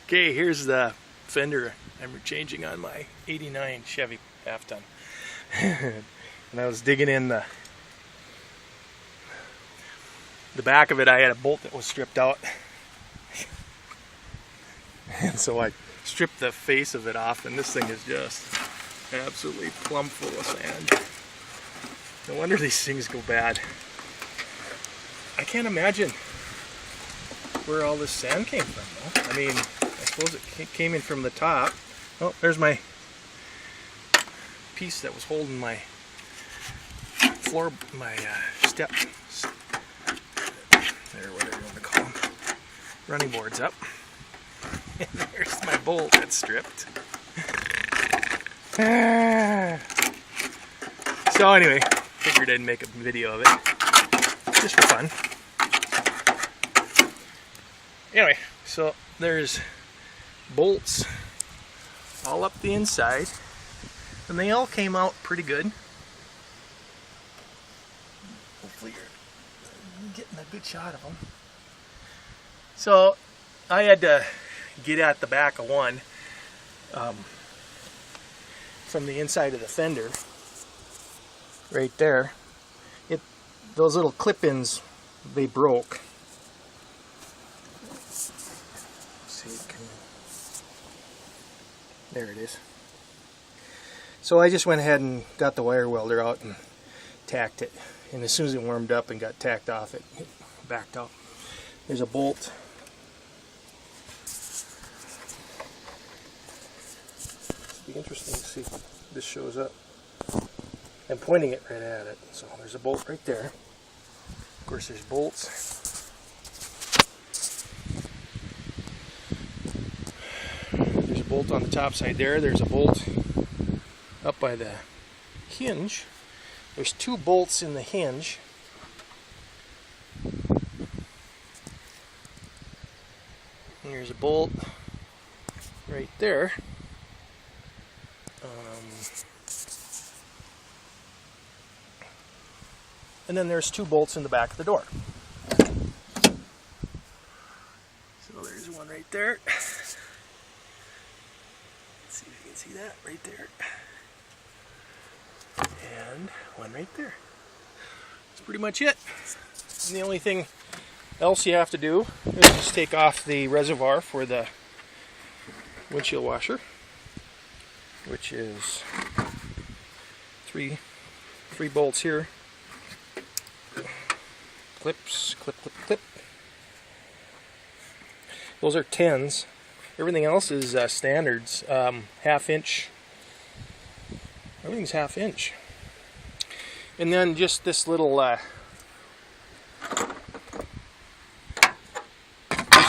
Okay, here's the fender I'm changing on my '89 Chevy half-ton. And I was digging in the back of it. I had a bolt that was stripped out. And so I stripped the face of it off, and this thing is just absolutely plumb full of sand. No wonder these things go bad. I can't imagine where all this sand came from, though. I mean, I suppose it came in from the top. Oh, there's my piece that was holding my floor, my step, there, whatever you want to call them, running boards up. And there's my bolt that's stripped. So anyway, figured I'd make a video of it, just for fun. Anyway, so there's bolts all up the inside, and they all came out pretty good. Hopefully you're getting a good shot of them. So I had to get at the back of one from the inside of the fender, right there. Those little clip-ins, they broke. There it is. So I just went ahead and got the wire welder out and tacked it. And as soon as it warmed up and got tacked off, it backed out. There's a bolt. It'll be interesting to see if this shows up. I'm pointing it right at it. So there's a bolt right there. Of course, there's bolts. There's a bolt on the top side there. There's a bolt up by the hinge. There's two bolts in the hinge. Here's a bolt right there. And then there's two bolts in the back of the door. So there's one right there. Let's see if you can see that right there. And one right there. That's pretty much it. And the only thing else you have to do is just take off the reservoir for the windshield washer, which is three bolts here. Clips, clip, clip, clip. Those are 10s. Everything else is standards, half-inch. Everything's half-inch. And then just this little,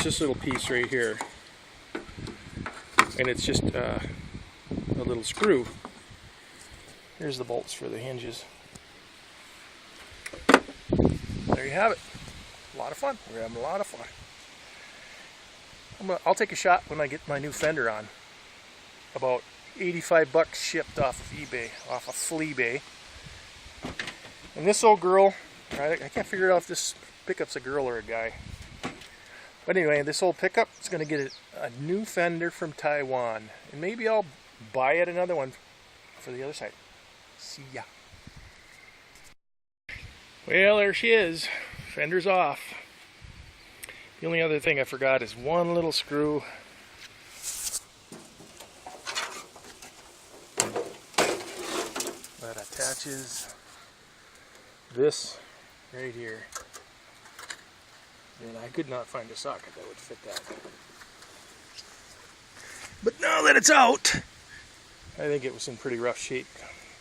this little piece right here, and it's just a little screw. Here's the bolts for the hinges. There you have it. A lot of fun. We're having a lot of fun. I'll take a shot when I get my new fender on. About 85 bucks shipped off of eBay, off of Fleabay. And this old girl, I can't figure out if this pickup's a girl or a guy. But anyway, this old pickup is going to get a new fender from Taiwan. And maybe I'll buy it another one for the other side. See ya. Well, there she is. Fender's off. The only other thing I forgot is one little screw. That attaches this right here. And I could not find a socket that would fit that. But now that it's out, I think it was in pretty rough shape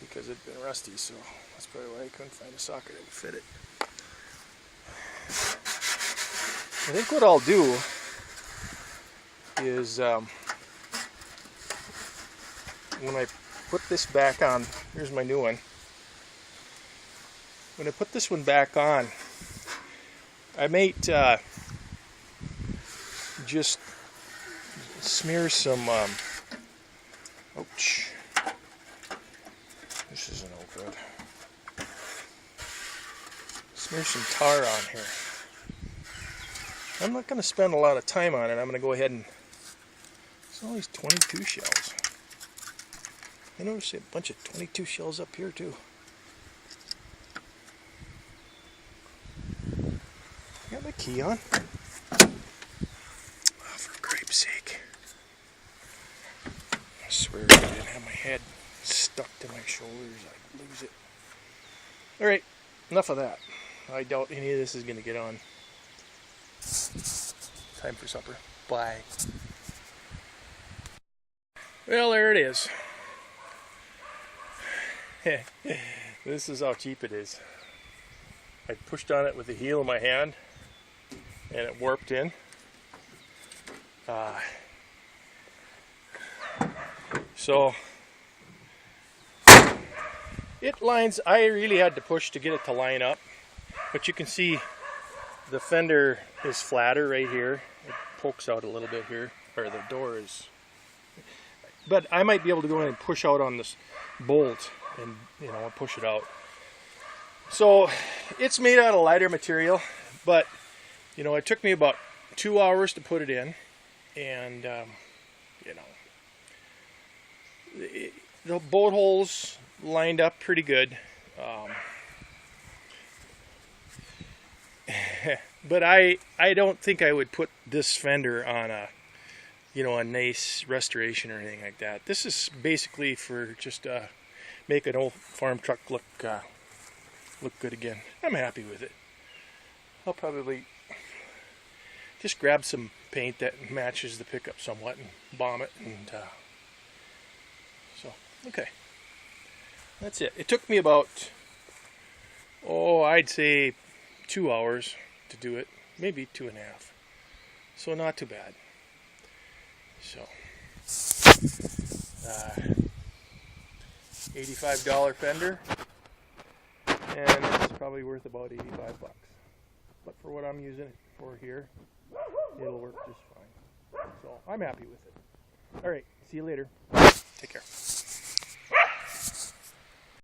because it'd been rusty, so that's probably why I couldn't find a socket that would fit it. I think what I'll do is when I put this back on, here's my new one. When I put this one back on, I might just smear some, ouch, this isn't all good. Smear some tar on here. I'm not going to spend a lot of time on it. I'm going to go ahead and There's all these 22 shells. I noticed a bunch of 22 shells up here too. Got my key on. Oh, for grape's sake. I swear if I didn't have my head stuck to my shoulders, I'd lose it. Alright, enough of that. I doubt any of this is going to get on. Time for supper. Bye. Well, there it is. This is how cheap it is. I pushed on it with the heel of my hand and it warped in. So it lines, I really had to push to get it to line up, but you can see the fender is flatter right here. It pokes out a little bit here, or the door is, but I might be able to go in and push out on this bolt and, you know, push it out. So it's made out of lighter material, but you know, it took me about 2 hours to put it in, and you know, the bolt holes lined up pretty good. But I don't think I would put this fender on a, you know, a nice restoration or anything like that. This is basically for just make an old farm truck look good again. I'm happy with it. I'll probably just grab some paint that matches the pickup somewhat and bomb it, and so okay, that's it. It took me about, oh, I'd say 2 hours to do it, maybe 2.5, so not too bad. So $85 fender, and it's probably worth about 85 bucks. But for what I'm using it for here, it'll work just fine. So I'm happy with it. Alright, see you later. Take care.